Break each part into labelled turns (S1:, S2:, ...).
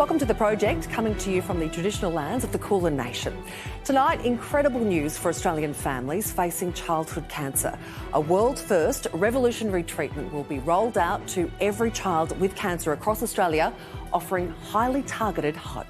S1: Welcome to The Project, coming to you from the traditional lands of the Kulin Nation. Tonight, incredible news for Australian families facing childhood cancer. A world-first revolutionary treatment will be rolled out to every child with cancer across Australia, offering highly targeted hope.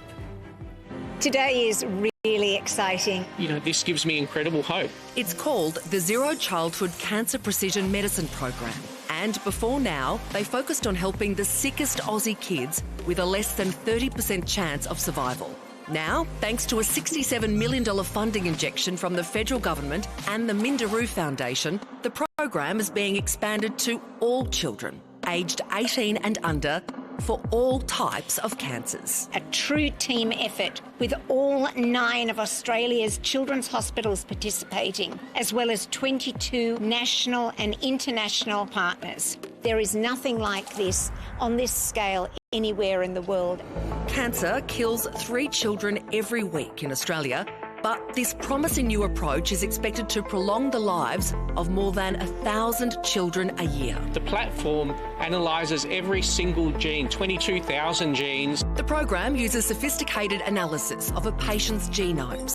S2: Today is really exciting.
S3: This gives me incredible hope.
S1: It's called the Zero Childhood Cancer Precision Medicine Program. And before now, they focused on helping the sickest Aussie kids with a less than 30% chance of survival. Now, thanks to a $67 million funding injection from the federal government and the Minderoo Foundation, the program is being expanded to all children, aged 18 and under, for all types of cancers.
S2: A true team effort with all 9 of Australia's children's hospitals participating, as well as 22 national and international partners. There is nothing like this on this scale anywhere in the world.
S1: Cancer kills 3 children every week in Australia, but this promising new approach is expected to prolong the lives of more than 1,000 children a year.
S3: The platform analyses every single gene, 22,000 genes.
S1: The program uses sophisticated analysis of a patient's genomes,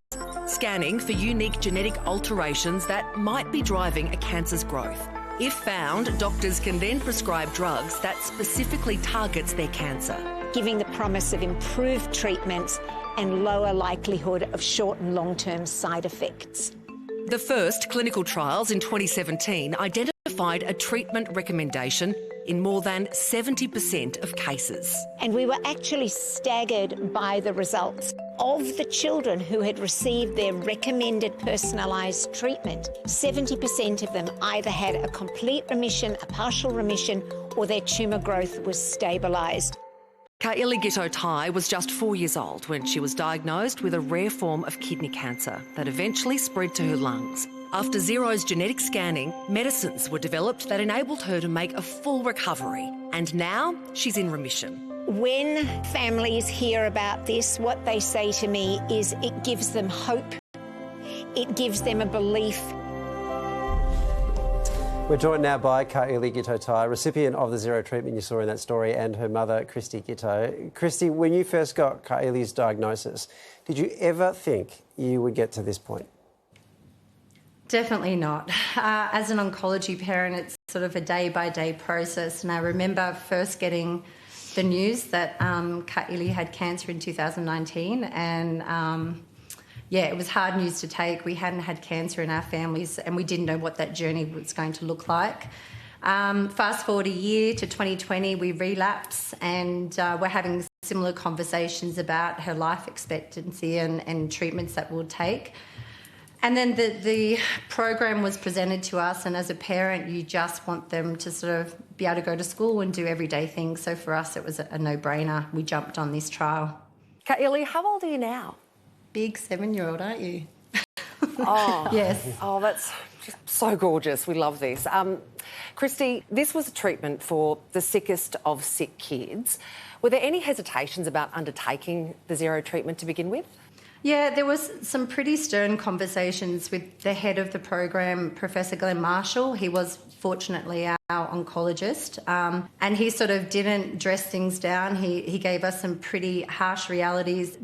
S1: scanning for unique genetic alterations that might be driving a cancer's growth. If found, doctors can then prescribe drugs that specifically targets their cancer,
S2: giving the promise of improved treatments and lower likelihood of short and long-term side effects.
S1: The first clinical trials in 2017 identified a treatment recommendation in more than 70% of cases.
S2: And we were actually staggered by the results. Of the children who had received their recommended personalised treatment, 70% of them either had a complete remission, a partial remission, or their tumour growth was stabilised.
S1: Kaili Gitto-Tai was just 4 years old when she was diagnosed with a rare form of kidney cancer that eventually spread to her lungs. After Zero's genetic scanning, medicines were developed that enabled her to make a full recovery. And now she's in remission.
S2: When families hear about this, what they say to me is it gives them hope. It gives them a belief.
S4: We're joined now by Kaili Gitto-Tai, recipient of the Zero treatment you saw in that story, and her mother, Christy Gitto. Christy, when you first got Kaili's diagnosis, did you ever think you would get to this point?
S5: Definitely not. As an oncology parent, it's sort of a day-by-day process, and I remember first getting the news that Kaili had cancer in 2019, and it was hard news to take. We hadn't had cancer in our families and we didn't know what that journey was going to look like. Fast forward a year to 2020, we relapse and we're having similar conversations about her life expectancy and treatments that we'll take. And then the program was presented to us, and as a parent, you just want them to sort of be able to go to school and do everyday things. So for us, it was a no-brainer. We jumped on this trial.
S1: Kaili, how old are you now?
S5: Big 7-year-old, aren't you?
S1: Oh,
S5: yes.
S1: Oh, that's just so gorgeous. We love this. Christy, this was a treatment for the sickest of sick kids. Were there any hesitations about undertaking the Zero treatment to begin with?
S5: Yeah, there was some pretty stern conversations with the head of the program, Professor Glenn Marshall. He was fortunately our oncologist, and he sort of didn't dress things down. He gave us some pretty harsh realities.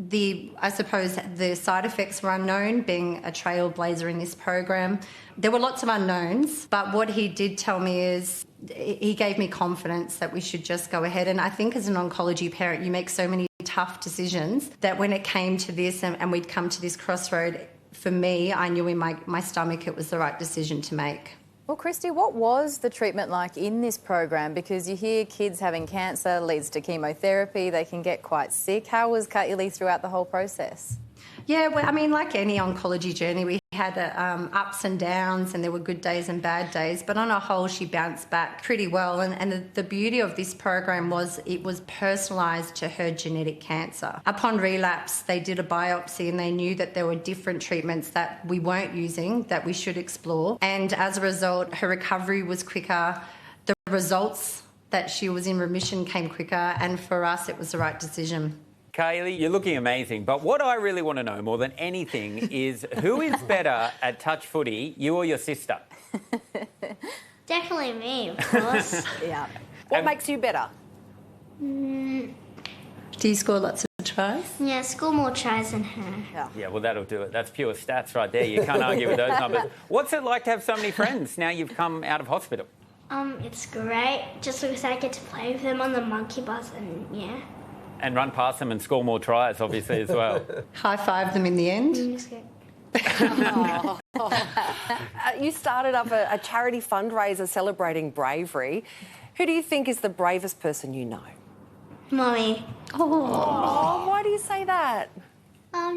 S5: I suppose the side effects were unknown, being a trailblazer in this program. There were lots of unknowns, but what he did tell me is he gave me confidence that we should just go ahead. And I think as an oncology parent, you make so many tough decisions that when it came to this and we'd come to this crossroad, for me, I knew in my stomach it was the right decision to make.
S6: Well, Christy, what was the treatment like in this program? Because you hear kids having cancer leads to chemotherapy, they can get quite sick. How was Kaili throughout the whole process?
S5: Yeah, well, I mean, like any oncology journey, we had ups and downs, and there were good days and bad days, but on a whole, she bounced back pretty well. And the beauty of this program was it was personalised to her genetic cancer. Upon relapse, they did a biopsy and they knew that there were different treatments that we weren't using that we should explore. And as a result, her recovery was quicker. The results that she was in remission came quicker, and for us, it was the right decision.
S7: Kaili, you're looking amazing, but what I really want to know more than anything is who is better at touch footy, you or your sister?
S8: Definitely me, of course.
S1: Yeah. What makes you better?
S5: Do you score lots of tries?
S8: Yeah, score more tries than her.
S7: Yeah, well, that'll do it. That's pure stats right there. You can't argue with those numbers. What's it like to have so many friends now you've come out of hospital?
S8: It's great, just because I get to play with them on the monkey bus and yeah.
S7: And run past them and score more tries, obviously, as well.
S5: High-five them in the end?
S9: You started up a charity fundraiser celebrating bravery. Who do you think is the bravest person you know?
S8: Mommy.
S9: Oh, why do you say that?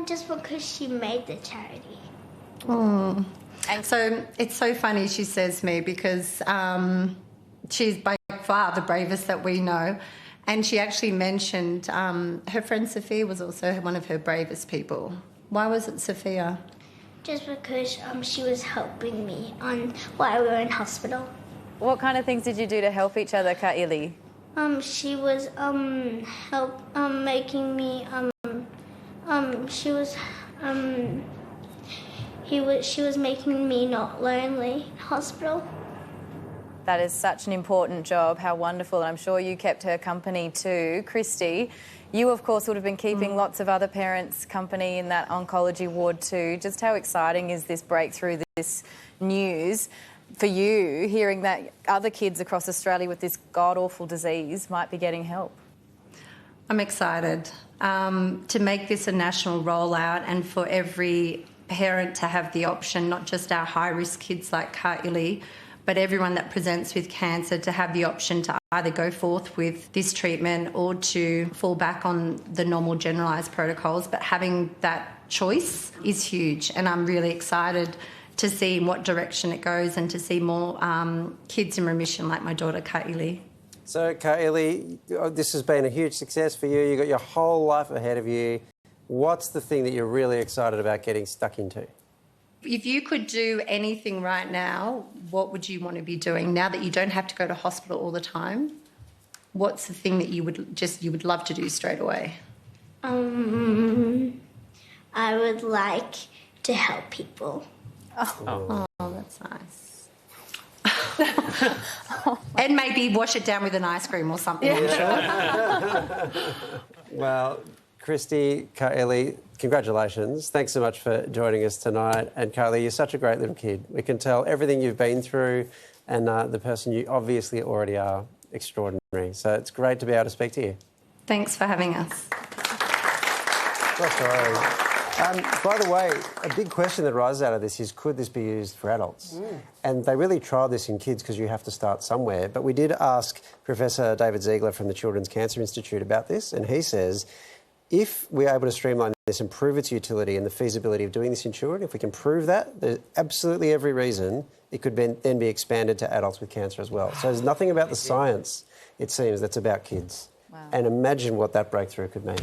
S8: Just because she made the charity.
S5: Oh. And so it's so funny she says me because she's by far the bravest that we know. And she actually mentioned her friend Sophia was also one of her bravest people. Why was it Sophia?
S8: Just because she was helping me while we were in hospital.
S6: What kind of things did you do to help each other, Ka'ili?
S8: She was making me she was making me not lonely in hospital.
S6: That is such an important job. How wonderful. And I'm sure you kept her company too. Christy, you, of course, would have been keeping lots of other parents company in that oncology ward too. Just how exciting is this breakthrough, this news for you, hearing that other kids across Australia with this god-awful disease might be getting help?
S5: I'm excited to make this a national rollout and for every parent to have the option, not just our high-risk kids like Ka'ili, but everyone that presents with cancer to have the option to either go forth with this treatment or to fall back on the normal generalised protocols. But having that choice is huge, and I'm really excited to see in what direction it goes and to see more kids in remission like my daughter Ka'ili.
S4: So, Ka'ili, this has been a huge success for you. You've got your whole life ahead of you. What's the thing that you're really excited about getting stuck into?
S5: If you could do anything right now, what would you want to be doing now that you don't have to go to hospital all the time? What's the thing that you would love to do straight away?
S8: I would like to help people.
S5: Oh, that's nice. And maybe wash it down with an ice cream or something, I'm sure.
S4: Well, Christy, Ka'ili, congratulations. Thanks so much for joining us tonight. And Ka'ili, you're such a great little kid. We can tell everything you've been through and the person you obviously already are extraordinary. So it's great to be able to speak to you.
S5: Thanks for having us.
S4: Oh, sorry. By the way, a big question that arises out of this is, could this be used for adults? And they really trialled this in kids because you have to start somewhere. But we did ask Professor David Ziegler from the Children's Cancer Institute about this, and he says, if we're able to streamline this and prove its utility and the feasibility of doing this in children, if we can prove that, there's absolutely every reason it could then be expanded to adults with cancer as well. So there's nothing about the science, it seems, that's about kids. Wow. And imagine what that breakthrough could mean.